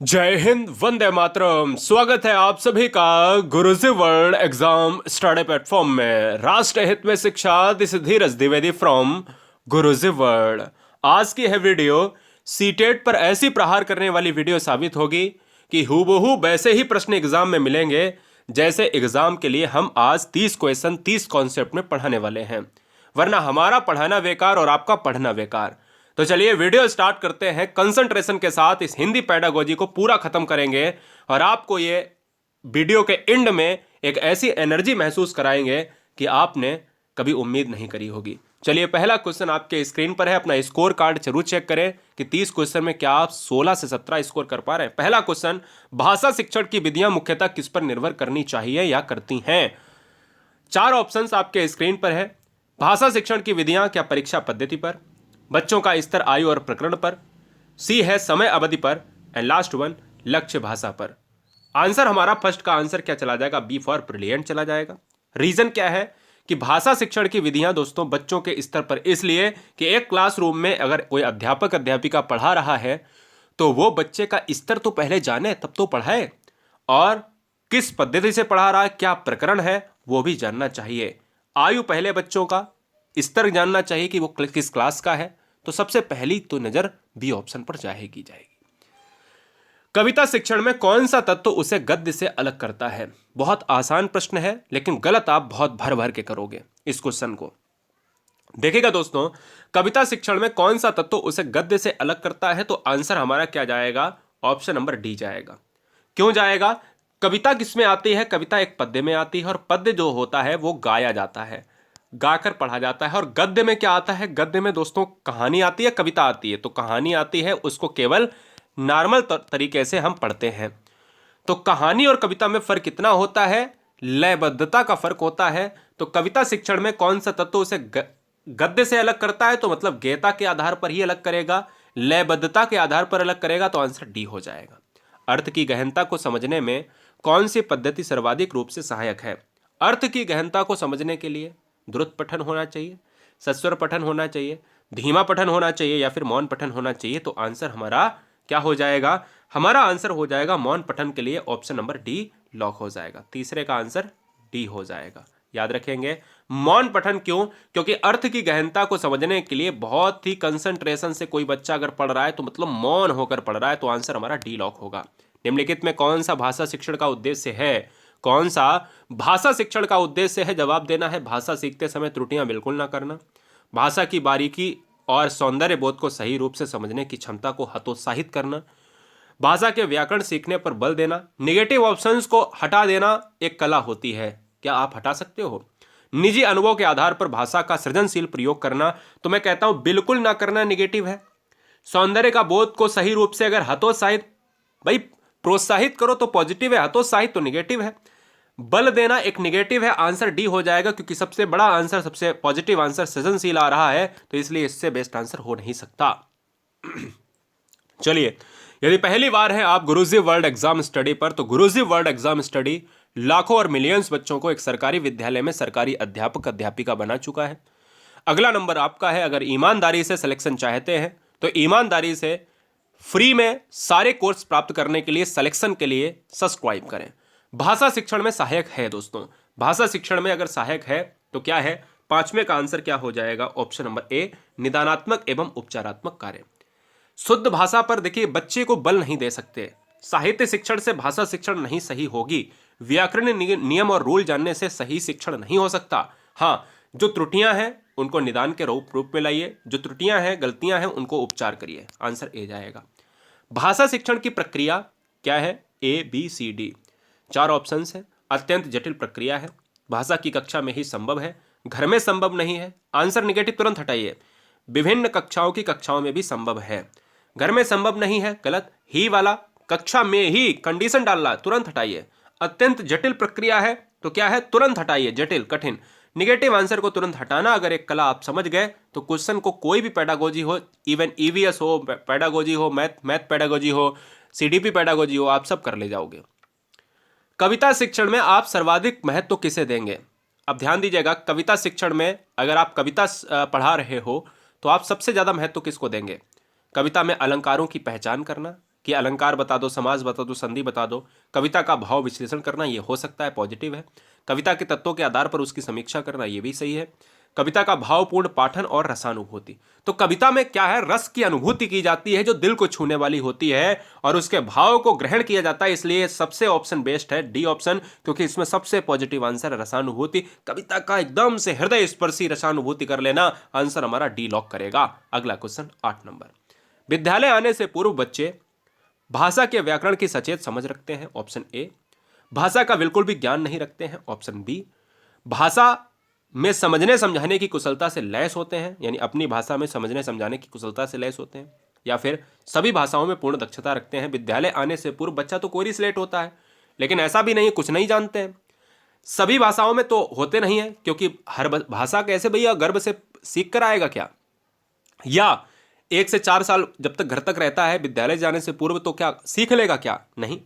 जय हिंद, वंदे मातरम। स्वागत है आप सभी का गुरुजी वर्ल्ड एग्जाम स्टडी प्लेटफॉर्म में। राष्ट्र हित में शिक्षा, this is Dheeraj Dwivedi from Guruji world. आज की है वीडियो सीटेट पर ऐसी प्रहार करने वाली वीडियो साबित होगी कि हूबहू वैसे ही प्रश्न एग्जाम में मिलेंगे जैसे एग्जाम के लिए हम आज 30 क्वेश्चन 30 कॉन्सेप्ट में पढ़ाने वाले हैं। वरना हमारा पढ़ाना बेकार और आपका पढ़ना बेकार। तो चलिए वीडियो स्टार्ट करते हैं। कंसंट्रेशन के साथ इस हिंदी पेडागोजी को पूरा खत्म करेंगे और आपको ये वीडियो के एंड में एक ऐसी एनर्जी महसूस कराएंगे कि आपने कभी उम्मीद नहीं करी होगी। चलिए, पहला क्वेश्चन आपके स्क्रीन पर है। अपना स्कोर कार्ड जरूर चेक करें कि 30 क्वेश्चन में क्या आप 16 से 17 स्कोर कर पा रहे हैं। पहला क्वेश्चन, भाषा शिक्षण की विधियां मुख्यतः किस पर निर्भर करनी चाहिए या करती हैं? 4 ऑप्शंस आपके स्क्रीन पर है। भाषा शिक्षण की विधियां क्या परीक्षा पद्धति पर, बच्चों का स्तर, आयु और प्रकरण पर, सी है समय अवधि पर, एंड लास्ट वन लक्ष्य भाषा पर। आंसर हमारा फर्स्ट का आंसर क्या चला जाएगा? बी फॉर ब्रिलियंट चला जाएगा। रीजन क्या है कि भाषा शिक्षण की विधियां दोस्तों बच्चों के स्तर पर, इसलिए कि एक क्लासरूम में अगर कोई अध्यापक अध्यापिका पढ़ा रहा है तो वो बच्चे का स्तर तो पहले जाने तब तो पढ़ाए, और किस पद्धति से पढ़ा रहा है, क्या प्रकरण है वो भी जानना चाहिए। आयु पहले बच्चों का, स्तर जानना चाहिए कि वो किस क्लास का है। तो सबसे पहली तो नजर बी ऑप्शन पर जाएगी। कविता शिक्षण में कौन सा तत्व उसे गद्य से अलग करता है? बहुत आसान प्रश्न है, लेकिन गलत आप बहुत भर भर के करोगे इस क्वेश्चन को। देखिएगा दोस्तों, कविता शिक्षण में कौन सा तत्व उसे गद्य से अलग करता है, तो आंसर हमारा क्या जाएगा? ऑप्शन नंबर डी जाएगा। क्यों जाएगा? कविता किसमें आती है? कविता एक पद्य में आती है, और पद्य जो होता है वो गाया जाता है, गाकर पढ़ा जाता है। और गद्य में क्या आता है? गद्य में दोस्तों कहानी आती है, कविता आती है। तो कहानी आती है, उसको केवल नॉर्मल तरीके से हम पढ़ते हैं। तो कहानी और कविता में फर्क कितना होता है? लयबद्धता का फर्क होता है। तो कविता शिक्षण में कौन सा तत्व उसे गद्य से अलग करता है? तो मतलब गेयता के आधार पर ही अलग करेगा, लयबद्धता के आधार पर अलग करेगा। तो आंसर डी हो जाएगा। अर्थ की गहनता को समझने में कौन सी पद्धति सर्वाधिक रूप से सहायक है? अर्थ की गहनता को समझने के लिए द्रुत पठन होना चाहिए, सस्वर पठन होना चाहिए, धीमा पठन होना चाहिए, या फिर मौन पठन होना चाहिए। तो आंसर हमारा क्या हो जाएगा? हमारा आंसर हो जाएगा मौन पठन के लिए ऑप्शन नंबर डी लॉक हो जाएगा। तीसरे का आंसर डी हो जाएगा। याद रखेंगे मौन पठन क्यों? क्योंकि अर्थ की गहनता को समझने के लिए बहुत ही कंसंट्रेशन से कोई बच्चा अगर पढ़ रहा है तो मतलब मौन होकर पढ़ रहा है, तो आंसर हमारा डी लॉक होगा। निम्नलिखित में कौन सा भाषा शिक्षण का उद्देश्य है? कौन सा भाषा शिक्षण का उद्देश्य है? जवाब देना है भाषा सीखते समय त्रुटियां बिल्कुल ना करना, भाषा की बारीकी और सौंदर्य बोध को सही रूप से समझने की क्षमता को हतोत्साहित करना, भाषा के व्याकरण सीखने पर बल देना, निगेटिव ऑप्शंस को हटा देना एक कला होती है, क्या आप हटा सकते हो? निजी अनुभव के आधार पर भाषा का सृजनशील प्रयोग करना, तो मैं कहता हूं बिल्कुल ना करना निगेटिव है। सौंदर्य का बोध को सही रूप से अगर हतोत्साहित, भाई प्रोत्साहित करो तो पॉजिटिव है, हतोत्साहित तो निगेटिव है। बल देना एक निगेटिव है, आंसर डी हो जाएगा, क्योंकि सबसे बड़ा आंसर, सबसे पॉजिटिव आंसर सृजनशील आ रहा है, तो इसलिए इससे बेस्ट आंसर हो नहीं सकता। चलिए, यदि पहली बार है आप गुरुजी वर्ल्ड एग्जाम स्टडी पर, तो गुरुजी वर्ल्ड एग्जाम स्टडी लाखों और मिलियंस बच्चों को एक सरकारी विद्यालय में सरकारी अध्यापक अध्यापिका बना चुका है। अगला नंबर आपका है। अगर ईमानदारी से सिलेक्शन चाहते हैं तो ईमानदारी से फ्री में सारे कोर्स प्राप्त करने के लिए, सिलेक्शन के लिए सब्सक्राइब करें। भाषा शिक्षण में सहायक है दोस्तों, भाषा शिक्षण में अगर सहायक है तो क्या है? पांचवें का आंसर क्या हो जाएगा? ऑप्शन नंबर ए, निदानात्मक एवं उपचारात्मक कार्य। शुद्ध भाषा पर देखिए बच्चे को बल नहीं दे सकते। साहित्य शिक्षण से भाषा शिक्षण नहीं सही होगी। व्याकरण नियम और रूल जानने से सही शिक्षण नहीं हो सकता। हाँ, जो त्रुटियां हैं उनको निदान के रूप में लाइए, जो त्रुटियां हैं, गलतियां हैं, उनको उपचार करिए। आंसर ए जाएगा। भाषा शिक्षण की प्रक्रिया क्या है? ए, बी, सी, डी, 4 ऑप्शंस है। अत्यंत जटिल प्रक्रिया है, भाषा की कक्षा में ही संभव है, घर में संभव नहीं है। आंसर निगेटिव तुरंत हटाइए। विभिन्न कक्षाओं की कक्षाओं में भी संभव है, घर में संभव नहीं है, गलत। ही वाला कक्षा में ही कंडीशन डालना, तुरंत हटाइए। अत्यंत जटिल प्रक्रिया है तो क्या है? तुरंत हटाइए। जटिल, कठिन, निगेटिव आंसर को तुरंत हटाना। अगर एक कला आप समझ गए तो क्वेश्चन को कोई भी पेडागोजी हो, इवन ईवीएस हो, पेडागोजी हो, मैथ पेडागोजी हो, सीडीपी पेडागोजी हो, आप सब कर ले जाओगे। कविता शिक्षण में आप सर्वाधिक महत्व किसे देंगे? अब ध्यान दीजिएगा, कविता शिक्षण में अगर आप कविता पढ़ा रहे हो तो आप सबसे ज्यादा महत्व किसको देंगे? कविता में अलंकारों की पहचान करना, कि अलंकार बता दो, समास बता दो, संधि बता दो। कविता का भाव विश्लेषण करना, ये हो सकता है, पॉजिटिव है। कविता के तत्वों के आधार पर उसकी समीक्षा करना, ये भी सही है। कविता का भावपूर्ण पाठन और रसानुभूति, तो कविता में क्या है, रस की अनुभूति की जाती है जो दिल को छूने वाली होती है और उसके भाव को ग्रहण किया जाता है, इसलिए सबसे ऑप्शन बेस्ट है डी ऑप्शन, क्योंकि इसमें सबसे पॉजिटिव आंसर है रसानुभूति। कविता का एकदम से हृदय स्पर्शी रसानुभूति कर लेना, आंसर हमारा डी लॉक करेगा। अगला क्वेश्चन 8 नंबर। विद्यालय आने से पूर्व बच्चे भाषा के व्याकरण की सचेत समझ रखते हैं, ऑप्शन ए। भाषा का बिल्कुल भी ज्ञान नहीं रखते हैं, ऑप्शन बी। भाषा में समझने समझाने की कुशलता से लैस होते हैं, यानी अपनी भाषा में समझने समझाने की कुशलता से लैस होते हैं, या फिर सभी भाषाओं में पूर्ण दक्षता रखते हैं। विद्यालय आने से पूर्व बच्चा तो कोरी स्लेट होता है, लेकिन ऐसा भी नहीं कुछ नहीं जानते हैं। सभी भाषाओं में तो होते नहीं है, क्योंकि हर भाषा कैसे भैया गर्भ से सीख कर आएगा क्या, या 1 से 4 साल जब तक घर तक रहता है विद्यालय जाने से पूर्व, तो क्या सीख लेगा क्या, नहीं।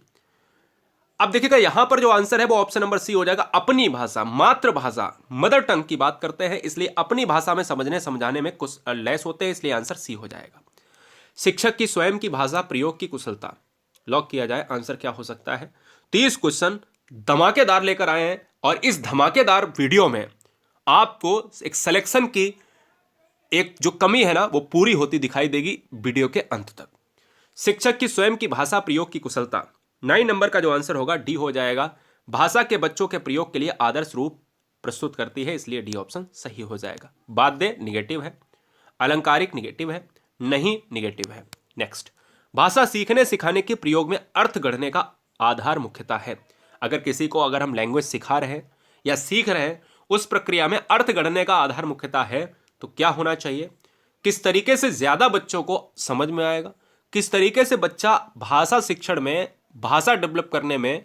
अब देखिएगा यहां पर जो आंसर है वो ऑप्शन नंबर सी हो जाएगा, अपनी भाषा, मातृभाषा, मदर टंग की बात करते हैं, इसलिए अपनी भाषा में समझने समझाने में कुछ लैस होते हैं, इसलिए आंसर सी हो जाएगा। शिक्षक की स्वयं की भाषा प्रयोग की कुशलता, लॉक किया जाए, आंसर क्या हो सकता है। 30 क्वेश्चन धमाकेदार लेकर आए हैं और इस धमाकेदार वीडियो में आपको एक सिलेक्शन की एक जो कमी है ना वो पूरी होती दिखाई देगी वीडियो के अंत तक। शिक्षक की स्वयं की भाषा प्रयोग की कुशलता, 9 नंबर का जो आंसर होगा डी हो जाएगा। भाषा के बच्चों के प्रयोग के लिए आदर्श रूप प्रस्तुत करती है, इसलिए डी ऑप्शन सही हो जाएगा। बाध्य निगेटिव है, अलंकारिक निगेटिव है, नहीं निगेटिव है। नेक्स्ट, भाषा सीखने सिखाने के प्रयोग में अर्थ गढ़ने का आधार मुख्यता है। अगर हम लैंग्वेज सिखा रहे हैं या सीख रहे हैं, उस प्रक्रिया में अर्थ गढ़ने का आधार मुख्यता है, तो क्या होना चाहिए, किस तरीके से ज्यादा बच्चों को समझ में आएगा, किस तरीके से बच्चा भाषा शिक्षण में, भाषा डेवलप करने में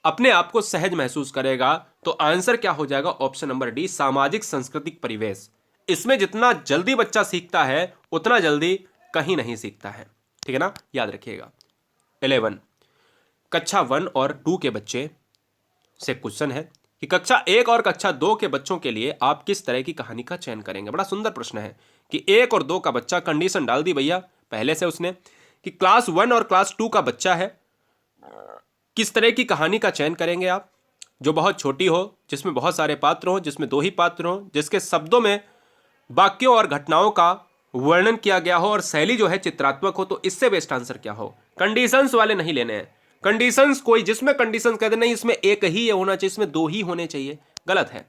अपने आप को सहज महसूस करेगा, तो आंसर क्या हो जाएगा, ऑप्शन नंबर डी, सामाजिक सांस्कृतिक परिवेश। इसमें जितना जल्दी बच्चा सीखता है उतना जल्दी कहीं नहीं सीखता है, ठीक है ना, याद रखिएगा। 11 कक्षा 1 और 2 के बच्चे से क्वेश्चन है कि कक्षा 1 और कक्षा 2 के बच्चों के लिए आप किस तरह की कहानी का चयन करेंगे। बड़ा सुंदर प्रश्न है कि 1 और 2 का बच्चा, कंडीशन डाल दी भैया पहले से उसने कि क्लास 1 और क्लास 2 का बच्चा है, किस तरह की कहानी का चयन करेंगे आप, जो बहुत छोटी हो, जिसमें बहुत सारे पात्र हो, जिसमें 2 ही पात्र हो, जिसके शब्दों में वाक्यों और घटनाओं का वर्णन किया गया हो और शैली जो है चित्रात्मक हो, तो इससे बेस्ट आंसर क्या हो। कंडीशंस वाले नहीं लेने हैं, कंडीशंस कोई जिसमें कंडीशंस कहते नहीं, इसमें एक ही होना चाहिए, इसमें 2 ही होने चाहिए, गलत है।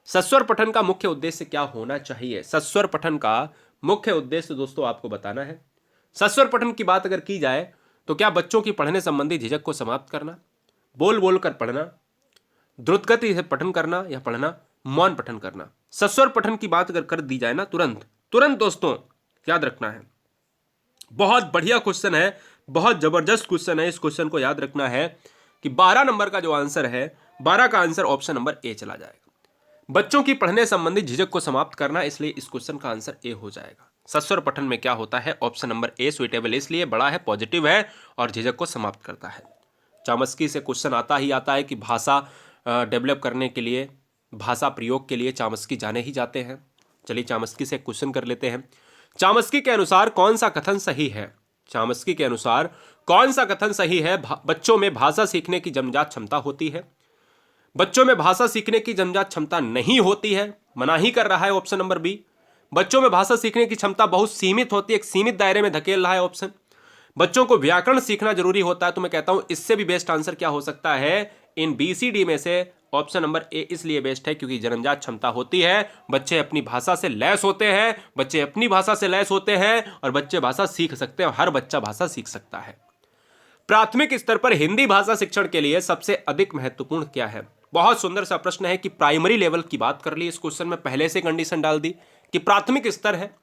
सस्वर पठन का मुख्य उद्देश्य क्या होना चाहिए। सस्वर पठन का मुख्य उद्देश्य दोस्तों आपको बताना है। सस्वर पठन की बात अगर की जाए तो क्या बच्चों की पढ़ने संबंधी झिझक को समाप्त करना, बोल बोल कर पढ़ना, द्रुत गति से पठन करना या पढ़ना, मौन पठन करना। सस्वर पठन की बात अगर कर दी जाए ना, तुरंत तुरंत दोस्तों याद रखना है। बहुत बढ़िया क्वेश्चन है, बहुत जबरदस्त क्वेश्चन है। इस क्वेश्चन को याद रखना है कि 12 नंबर का जो आंसर है, 12 का आंसर ऑप्शन नंबर ए चला जाएगा। बच्चों की पढ़ने संबंधी झिझक को समाप्त करना, इसलिए इस क्वेश्चन का आंसर ए हो जाएगा। सस्वर पठन में क्या होता है, ऑप्शन नंबर ए सुइटेबल, इसलिए बड़ा है, पॉजिटिव है और झिझक को समाप्त करता है। चामस्की से क्वेश्चन आता ही आता है कि भाषा डेवलप करने के लिए, भाषा प्रयोग के लिए चामस्की जाने ही जाते हैं। चलिए चामस्की से क्वेश्चन कर लेते हैं। चामस्की के अनुसार कौन सा कथन सही है। चामस्की के अनुसार कौन सा कथन सही है। बच्चों में भाषा सीखने की जन्मजात क्षमता होती है, बच्चों में भाषा सीखने की जन्मजात क्षमता नहीं होती है, मनाही कर रहा है ऑप्शन नंबर बी। बच्चों में भाषा सीखने की क्षमता बहुत सीमित होती है, एक सीमित दायरे में धकेल रहा है ऑप्शन। बच्चों को व्याकरण सीखना जरूरी होता है, तो मैं कहता हूं इससे भी बेस्ट आंसर क्या हो सकता है, इन बीसीडी में से ऑप्शन नंबर ए इसलिए बेस्ट है क्योंकि जन्मजात क्षमता होती है, बच्चे अपनी भाषा से लैस होते हैं, बच्चे अपनी भाषा से लैस होते हैं और बच्चे भाषा सीख सकते हैं, हर बच्चा भाषा सीख सकता है। प्राथमिक स्तर पर हिंदी भाषा शिक्षण के लिए सबसे अधिक महत्वपूर्ण क्या है। बहुत सुंदर सा प्रश्न है कि प्राइमरी लेवल की बात कर ली, इस क्वेश्चन में पहले से कंडीशन डाल दी कि प्राथमिक स्तर है,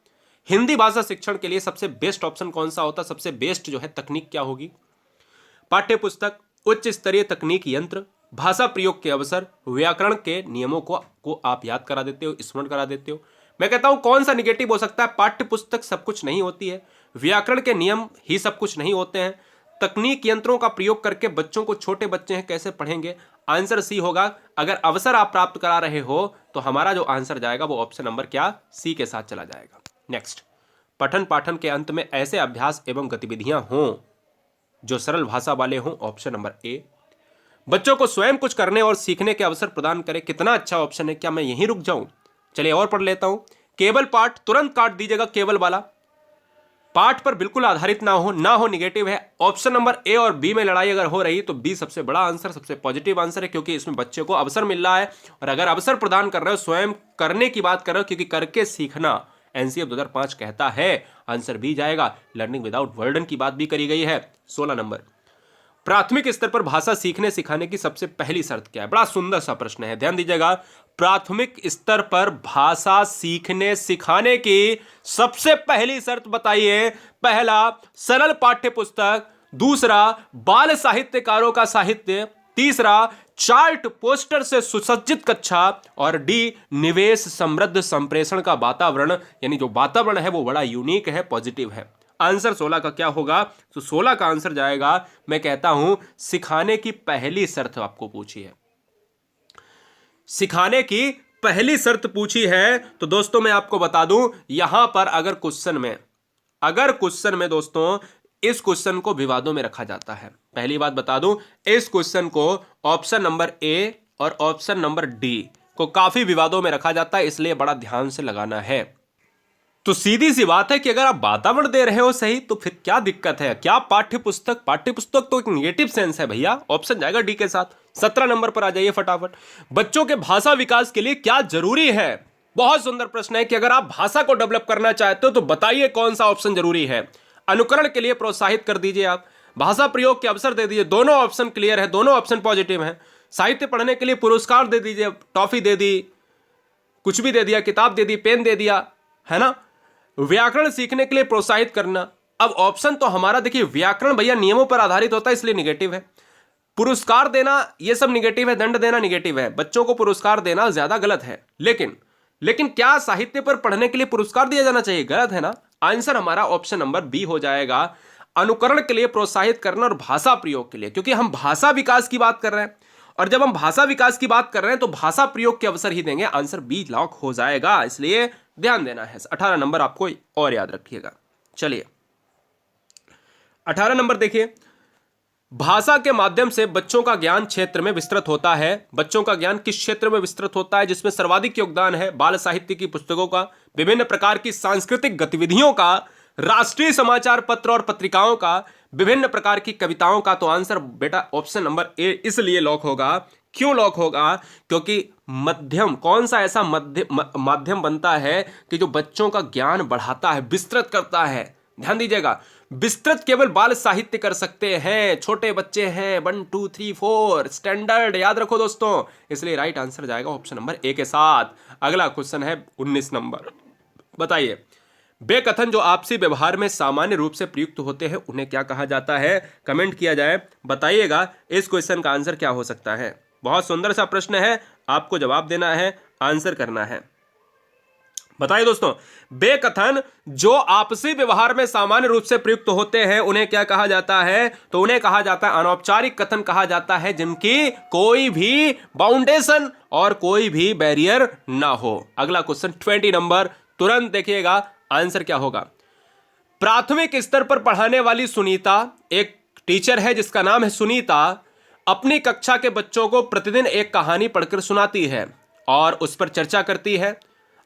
हिंदी भाषा शिक्षण के लिए सबसे बेस्ट ऑप्शन कौन सा होता, सबसे बेस्ट जो है तकनीक क्या होगी। पाठ्य पुस्तक, उच्च स्तरीय तकनीक यंत्र, भाषा प्रयोग के अवसर, व्याकरण के नियमों को आप याद करा देते हो, स्मरण करा देते हो। मैं कहता हूं कौन सा निगेटिव हो सकता है, पाठ्य पुस्तक सब कुछ नहीं होती है, व्याकरण के नियम ही सब कुछ नहीं होते हैं, तकनीक यंत्रों का प्रयोग करके बच्चों को, छोटे बच्चे हैं कैसे पढ़ेंगे, आंसर सी होगा। अगर अवसर आप प्राप्त करा रहे हो तो हमारा जो आंसर जाएगा वो ऑप्शन नंबर क्या, सी के साथ चला जाएगा। नेक्स्ट, पठन पाठन के अंत में ऐसे अभ्यास एवं गतिविधियां हों जो सरल भाषा वाले हों, ऑप्शन नंबर ए। बच्चों को स्वयं कुछ करने और सीखने के अवसर प्रदान करे, कितना अच्छा ऑप्शन है, क्या मैं यहीं रुक जाऊं? चलिए और पढ़ लेता हूं। केवल पाठ, तुरंत काट दीजिएगा केवल वाला, पाठ पर बिल्कुल आधारित ना हो निगेटिव है। ऑप्शन नंबर ए और बी में लड़ाई अगर हो रही तो बी सबसे बड़ा आंसर, सबसे पॉजिटिव आंसर है, क्योंकि इसमें बच्चे को अवसर मिल रहा है। और अगर अवसर प्रदान कर रहे हो, स्वयं करने की बात कर रहे हो, क्योंकि करके सीखना एनसीएफ 2005 कहता है, आंसर बी जाएगा। लर्निंग विदाउट बर्डन की बात भी करी गई है। 16 नंबर, प्राथमिक स्तर पर भाषा सीखने सिखाने की सबसे पहली शर्त क्या है? बड़ा सुंदर सा प्रश्न है, ध्यान दीजिएगा। प्राथमिक स्तर पर भाषा सीखने सिखाने की सबसे पहली शर्त बताइए। पहला, सरल पाठ्य पुस्तक। दूसरा, बाल साहित्यकारों का साहित्य। तीसरा, चार्ट पोस्टर से सुसज्जित कक्षा। और डी, निवेश समृद्ध संप्रेषण का वातावरण, यानी जो वातावरण है वो बड़ा यूनिक है, पॉजिटिव है। आंसर 16 का क्या होगा? तो 16 का आंसर जाएगा, मैं कहता हूं, सिखाने की पहली शर्त आपको पूछी है। सिखाने की पहली शर्त पूछी है। तो दोस्तों मैं आपको बता दूं, यहां पर अगर क्वेश्चन में दोस्तों इस क्वेश्चन को विवादों में रखा जाता है। पहली बात बता दूं, इस क्वेश्चन को ऑप्शन नंबर ए और ऑप्शन नंबर डी को काफी विवादों में रखा जाता है, इसलिए बड़ा ध्यान से लगाना है। तो सीधी सी बात है कि अगर आप वातावरण दे रहे हो सही, तो फिर क्या दिक्कत है? क्या पाठ्य पुस्तक तो एक निगेटिव सेंस है भैया, ऑप्शन जाएगा डी के साथ। 17 नंबर पर आ जाइए फटाफट। बच्चों के भाषा विकास के लिए क्या जरूरी है? बहुत सुंदर प्रश्न है कि अगर आप भाषा को डेवलप करना चाहते हो तो बताइए कौन सा ऑप्शन जरूरी है। अनुकरण के लिए प्रोत्साहित कर दीजिए आप, भाषा प्रयोग के अवसर दे दीजिए, दोनों ऑप्शन क्लियर है, दोनों ऑप्शन पॉजिटिव है। साहित्य पढ़ने के लिए पुरस्कार दे दीजिए, टॉफी दे दी, कुछ भी दे दिया, किताब दे दी, पेन दे दिया, है ना। व्याकरण सीखने के लिए प्रोत्साहित करना। अब ऑप्शन तो हमारा देखिए, व्याकरण भैया नियमों पर आधारित होता है, इसलिए निगेटिव है। पुरस्कार देना ये सब निगेटिव है, दंड देना निगेटिव है। बच्चों को पुरस्कार देना ज्यादा गलत है। लेकिन क्या साहित्य पर पढ़ने के लिए पुरस्कार दिया जाना चाहिए? गलत है ना। आंसर हमारा ऑप्शन नंबर बी हो जाएगा। अनुकरण के लिए प्रोत्साहित करना और भाषा प्रयोग के लिए, क्योंकि हम भाषा विकास की बात कर रहे हैं, और जब हम भाषा विकास की बात कर रहे हैं तो भाषा प्रयोग के अवसर ही देंगे। आंसर बी लॉक हो जाएगा, इसलिए ध्यान देना है। 18 नंबर आपको और याद रखिएगा। चलिए 18 नंबर देखिए, भाषा के माध्यम से बच्चों का ज्ञान क्षेत्र में विस्तृत होता है। बच्चों का ज्ञान किस क्षेत्र में विस्तृत होता है? जिसमें सर्वाधिक योगदान है बाल साहित्य की पुस्तकों का, विभिन्न प्रकार की सांस्कृतिक गतिविधियों का, राष्ट्रीय समाचार पत्र और पत्रिकाओं का, विभिन्न प्रकार की कविताओं का। तो आंसर बेटा ऑप्शन नंबर ए इसलिए लॉक होगा। क्यों लॉक होगा? क्योंकि मध्यम, कौन सा ऐसा माध्यम बनता है कि जो बच्चों का ज्ञान बढ़ाता है, विस्तृत करता है। ध्यान दीजिएगा, विस्तृत केवल बाल साहित्य कर सकते हैं, छोटे बच्चे हैं, 1 2 3 4 स्टैंडर्ड, याद रखो दोस्तों। इसलिए राइट आंसर जाएगा ऑप्शन नंबर ए के साथ। अगला क्वेश्चन है 19 नंबर, बताइए। वे कथन जो आपसी व्यवहार में सामान्य रूप से प्रयुक्त होते हैं उन्हें क्या कहा जाता है? कमेंट किया जाए, बताइएगा इस क्वेश्चन का आंसर क्या हो सकता है। बहुत सुंदर सा प्रश्न है, आपको जवाब देना है, आंसर करना है। बताइए दोस्तों, वे कथन जो आपसी व्यवहार में सामान्य रूप से प्रयुक्त होते हैं उन्हें क्या कहा जाता है? तो उन्हें कहा जाता है अनौपचारिक कथन कहा जाता है, जिनकी कोई भी बाउंडेशन और कोई भी बैरियर ना हो। अगला क्वेश्चन 20 नंबर, तुरंत देखिएगा आंसर क्या होगा। प्राथमिक स्तर पर पढ़ाने वाली सुनीता, एक टीचर है जिसका नाम है सुनीता, अपनी कक्षा के बच्चों को प्रतिदिन एक कहानी पढ़कर सुनाती है और उस पर चर्चा करती है।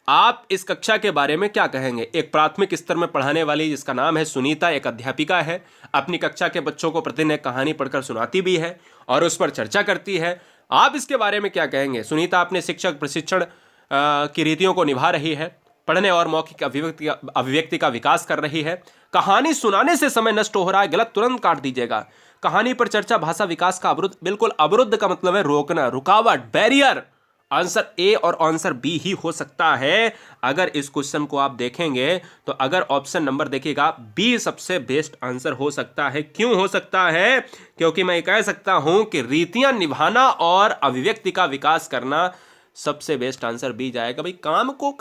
आप इस कक्षा के बारे में क्या कहेंगे? एक प्राथमिक स्तर में पढ़ाने वाली जिसका नाम है सुनीता, एक अध्यापिका है, अपनी कक्षा के बच्चों को प्रतिदिन एक कहानी पढ़कर सुनाती भी है और उस पर चर्चा करती है। आप इसके बारे में क्या कहेंगे? सुनीता अपने शिक्षक प्रशिक्षण की रीतियों को निभा रही है, पढ़ने और मौखिक अभिव्यक्ति का विकास कर रही है। कहानी सुनाने से समय नष्ट हो रहा है, गलत तुरंत काट दीजिएगा। कहानी पर चर्चा भाषा विकास का अवरुद्ध, बिल्कुल अवरुद्ध का मतलब है रोकना, रुकावट, बैरियर। आंसर ए और आंसर बी ही हो सकता है। अगर इस क्वेश्चन को आप देखेंगे तो अगर ऑप्शन नंबर देखिएगा, बी सबसे बेस्ट आंसर हो सकता है। क्यों हो सकता है? क्योंकि मैं कह सकता हूं कि रीतियां निभाना और अभिव्यक्ति का विकास करना, सबसे बेस्ट आंसर बी जाएगा। भाई काम को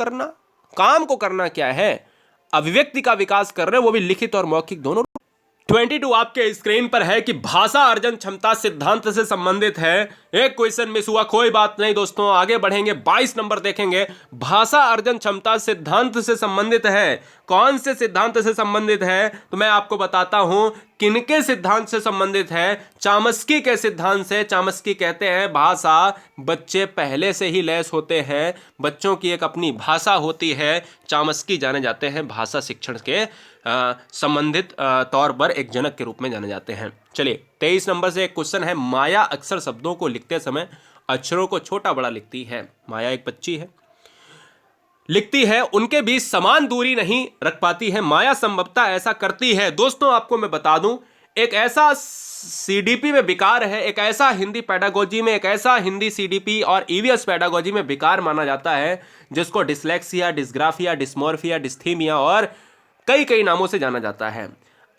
करना क्या है? अभिव्यक्ति का विकास कर रहे हैं, वो भी लिखित और मौखिक दोनों। 22 आपके स्क्रीन पर है कि भाषा अर्जन क्षमता सिद्धांत से संबंधित है। एक क्वेश्चन मिस हुआ, कोई बात नहीं दोस्तों, आगे बढ़ेंगे। 22 नंबर देखेंगे, भाषा अर्जन क्षमता सिद्धांत से संबंधित है। कौन से सिद्धांत से संबंधित है तो मैं आपको बताता हूं। किनके सिद्धांत से संबंधित है? चामस्की के सिद्धांत से। चामस्की कहते हैं भाषा बच्चे पहले से ही लैस होते हैं, बच्चों की एक अपनी भाषा होती है। चामस्की जाने जाते हैं भाषा शिक्षण के संबंधित तौर पर एक जनक के रूप में जाने जाते हैं। चलिए 23 नंबर से एक क्वेश्चन है, माया अक्सर शब्दों को लिखते समय अक्षरों को छोटा बड़ा लिखती है। माया एक बच्ची है, लिखती है, उनके बीच समान दूरी नहीं रख पाती है। माया संभवतः ऐसा करती है। दोस्तों आपको मैं बता दूं, एक ऐसा सीडीपी में विकार है, एक ऐसा हिंदी पेडागोजी में, एक ऐसा हिंदी सीडीपी और ईवीएस पेडागोजी में विकार माना जाता है जिसको डिसलेक्सिया, डिस्ग्राफिया, डिस्मोर्फिया, डिस्थीमिया और कई नामों से जाना जाता है।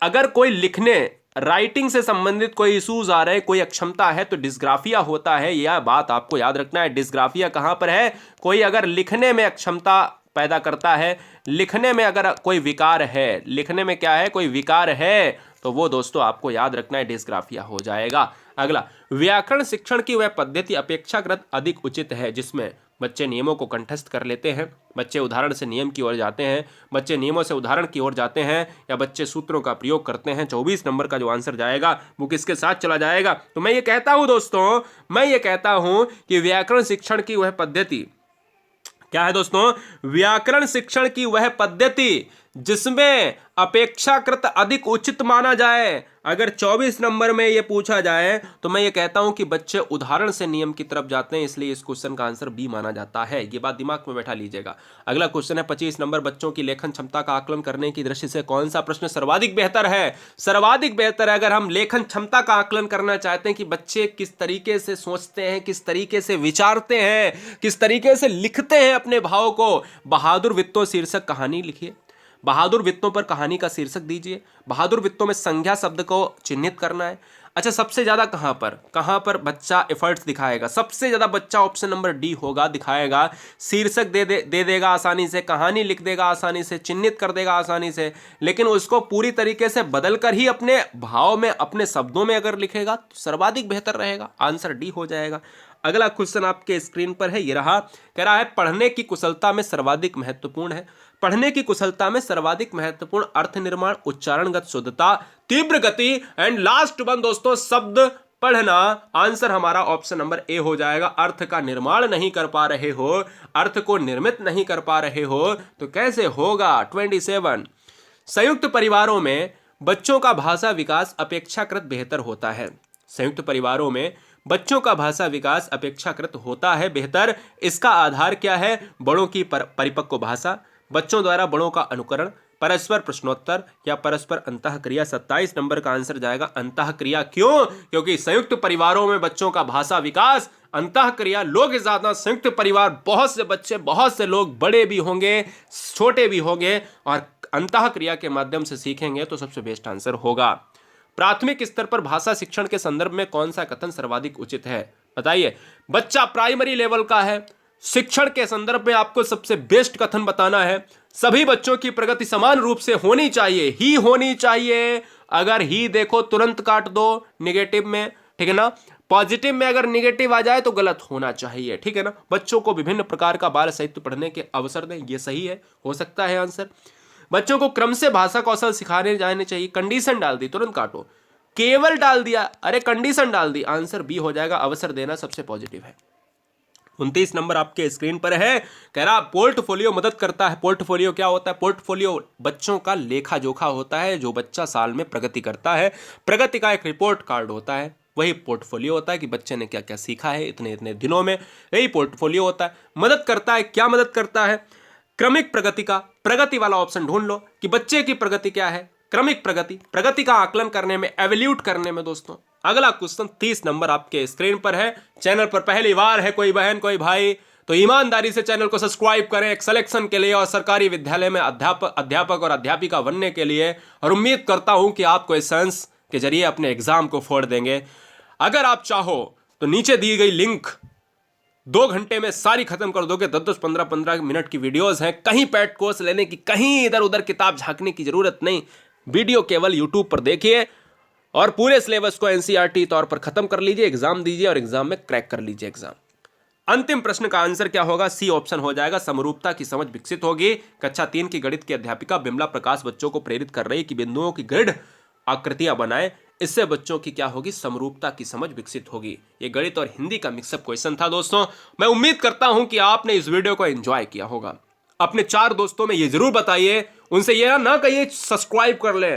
अगर कोई लिखने राइटिंग से संबंधित कोई इश्यूज आ रहे, कोई अक्षमता है तो डिस्ग्राफिया होता है। यह बात आपको याद रखना है। डिस्ग्राफिया कहां पर है? कोई अगर लिखने में अक्षमता पैदा करता है, लिखने में अगर कोई विकार है, लिखने में क्या है, कोई विकार है, तो वो दोस्तों आपको याद रखना है, डिस्ग्राफिया हो जाएगा। अगला, व्याकरण शिक्षण की वह पद्धति अपेक्षाकृत अधिक उचित है जिसमें बच्चे नियमों को कंठस्थ कर लेते हैं, बच्चे उदाहरण से नियम की ओर जाते हैं, बच्चे नियमों से उदाहरण की ओर जाते हैं, या बच्चे सूत्रों का प्रयोग करते हैं। 24 नंबर का जो आंसर जाएगा वो किसके साथ चला जाएगा? तो मैं ये कहता हूं दोस्तों, मैं ये कहता हूं कि व्याकरण शिक्षण की वह पद्धति क्या है दोस्तों? व्याकरण शिक्षण की वह पद्धति जिसमें अपेक्षाकृत अधिक उचित माना जाए। अगर 24 नंबर में यह पूछा जाए तो मैं ये कहता हूं कि बच्चे उदाहरण से नियम की तरफ जाते हैं, इसलिए इस क्वेश्चन का आंसर बी माना जाता है। ये बात दिमाग में बैठा लीजिएगा। अगला क्वेश्चन है 25 नंबर, बच्चों की लेखन क्षमता का आकलन करने की दृष्टि से कौन सा प्रश्न सर्वाधिक बेहतर है? सर्वाधिक बेहतर है अगर हम लेखन क्षमता का आकलन करना चाहते हैं कि बच्चे किस तरीके से सोचते हैं, किस तरीके से विचारते हैं, किस तरीके से लिखते हैं अपने भाव को, बहादुर वित्तों शीर्षक कहानी लिखिए। बहादुर वित्तों पर कहानी का शीर्षक दीजिए। बहादुर वित्तों में संज्ञा शब्द को चिन्हित करना है। अच्छा, सबसे ज्यादा कहां पर बच्चा एफर्ट्स दिखाएगा? सबसे ज्यादा बच्चा ऑप्शन नंबर डी होगा, दिखाएगा। शीर्षक दे देगा आसानी से, कहानी लिख देगा आसानी से, चिन्हित कर देगा आसानी से, लेकिन उसको पूरी तरीके से बदलकर ही अपने भाव में, अपने शब्दों में अगर लिखेगा तो सर्वाधिक बेहतर रहेगा। आंसर डी हो जाएगा। अगला क्वेश्चन आपके स्क्रीन पर है, ये रहा। कह रहा है पढ़ने की कुशलता में सर्वाधिक महत्वपूर्ण है। पढ़ने की कुशलता में सर्वाधिक महत्वपूर्ण अर्थ निर्माण, उच्चारणगत शुद्धता, तीव्र गति एंड लास्ट वन दोस्तों शब्द पढ़ना। आंसर हमारा ऑप्शन नंबर ए हो जाएगा। अर्थ का निर्माण नहीं कर पा रहे हो, अर्थ को निर्मित नहीं कर पा रहे हो तो कैसे होगा? 27, संयुक्त परिवारों में बच्चों का भाषा विकास अपेक्षाकृत बेहतर होता है। संयुक्त परिवारों में बच्चों का भाषा विकास अपेक्षाकृत होता है बेहतर। इसका आधार क्या है? बड़ों की परिपक्व भाषा, बच्चों द्वारा बड़ों का अनुकरण, परस्पर प्रश्नोत्तर या परस्पर अंतःक्रिया। 27 नंबर का आंसर जाएगा अंतःक्रिया। क्यों? क्योंकि संयुक्त परिवारों में बच्चों का भाषा विकास, अंतःक्रिया, लोग ज्यादा संयुक्त परिवार, बहुत से बच्चे, बहुत से लोग, बड़े भी होंगे, छोटे भी होंगे, और अंतःक्रिया के माध्यम से सीखेंगे तो सबसे बेस्ट आंसर होगा। प्राथमिक स्तर पर भाषा शिक्षण के संदर्भ में कौन सा कथन सर्वाधिक उचित है? बताइए। बच्चा प्राइमरी लेवल का है, शिक्षण के संदर्भ में आपको सबसे बेस्ट कथन बताना है। सभी बच्चों की प्रगति समान रूप से होनी चाहिए, ही होनी चाहिए। अगर ही देखो तुरंत काट दो नेगेटिव में, ठीक है ना। पॉजिटिव में अगर नेगेटिव आ जाए तो गलत होना चाहिए, ठीक है ना। बच्चों को विभिन्न प्रकार का बाल साहित्य पढ़ने के अवसर दें, ये सही है, हो सकता है आंसर। बच्चों को क्रम से भाषा कौशल सिखाने जाने चाहिए। कंडीशन डाल दी, तुरंत काटो। केवल डाल दिया, अरे कंडीशन डाल दी, आंसर बी हो जाएगा। अवसर देना सबसे पॉजिटिव है। 29 नंबर आपके स्क्रीन पर है। कह रहा पोर्टफोलियो मदद करता है। पोर्टफोलियो क्या होता है? पोर्टफोलियो बच्चों का लेखा जोखा होता है, जो बच्चा साल में प्रगति करता है। प्रगति का एक रिपोर्ट कार्ड होता है, वही पोर्टफोलियो होता है कि बच्चे ने क्या क्या सीखा है इतने इतने दिनों में, यही पोर्टफोलियो होता है। मदद करता है, क्या मदद करता है? क्रमिक प्रगति का, प्रगति वाला ऑप्शन ढूंढ लो कि बच्चे की प्रगति क्या है। क्रमिक प्रगति, प्रगति का आकलन करने में, एवेल्यूट करने में दोस्तों। अगला क्वेश्चन 30 नंबर आपके स्क्रीन पर है। चैनल पर पहली बार है कोई बहन कोई भाई तो ईमानदारी से चैनल को सब्सक्राइब करें, एक सिलेक्शन के लिए और सरकारी विद्यालय में अध्यापक और अध्यापिका बनने के लिए। और उम्मीद करता हूं कि आप क्वेश्चंस के जरिए अपने एग्जाम को फोड़ देंगे। अगर आप चाहो तो नीचे दी गई लिंक 2 घंटे में सारी खत्म कर दोगे। 10-10, 15-15 मिनट की वीडियोस हैं। कहीं पेड कोर्स लेने की, कहीं इधर उधर किताब झांकने की जरूरत नहीं। वीडियो केवल यूट्यूब पर देखिए और पूरे सिलेबस को एनसीईआरटी तौर पर खत्म कर लीजिए, एग्जाम दीजिए और एग्जाम में क्रैक कर लीजिए एग्जाम। अंतिम प्रश्न का आंसर क्या होगा? सी ऑप्शन हो जाएगा। समरूपता की समझ विकसित होगी। कक्षा 3 की गणित की अध्यापिका बिमला प्रकाश बच्चों को प्रेरित कर रही है कि बिंदुओं की ग्रिड आकृतियां बनाएं। इससे बच्चों की क्या होगी? समरूपता की समझ विकसित होगी। ये गणित और हिंदी का मिक्सअप क्वेश्चन था दोस्तों। मैं उम्मीद करता हूं कि आपने इस वीडियो को एंजॉय किया होगा। अपने 4 दोस्तों में ये जरूर बताइए, उनसे ये ना कहिए सब्सक्राइब कर ले,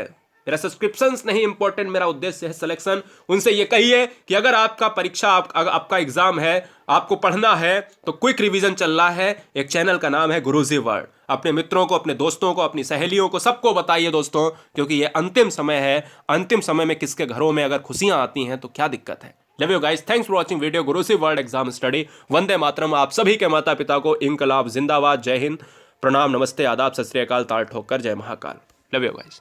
मेरा सब्सक्रिप्शंस नहीं इंपॉर्टेंट, मेरा उद्देश्य है सिलेक्शन। उनसे ये कहिए कि अगर आपका परीक्षा आपका एग्जाम है, आपको पढ़ना है, तो क्विक रिवीजन चल रहा है। एक चैनल का नाम है गुरुजी वर्ल्ड। अपने मित्रों को, अपने दोस्तों को, अपनी सहेलियों को, सबको बताइए दोस्तों, क्योंकि ये अंतिम समय है। अंतिम समय में किसके घरों में अगर खुशियां आती हैं तो क्या दिक्कत है। Love you guys, thanks for watching video Guruji world exam study. Vande Mataram. आप सभी के माता पिता को इंकलाब जिंदाबाद, जय हिंद, प्रणाम, नमस्ते, आदाब, सत श्री अकाल, ताल ठोकर, जय महाकाल। Love you guys.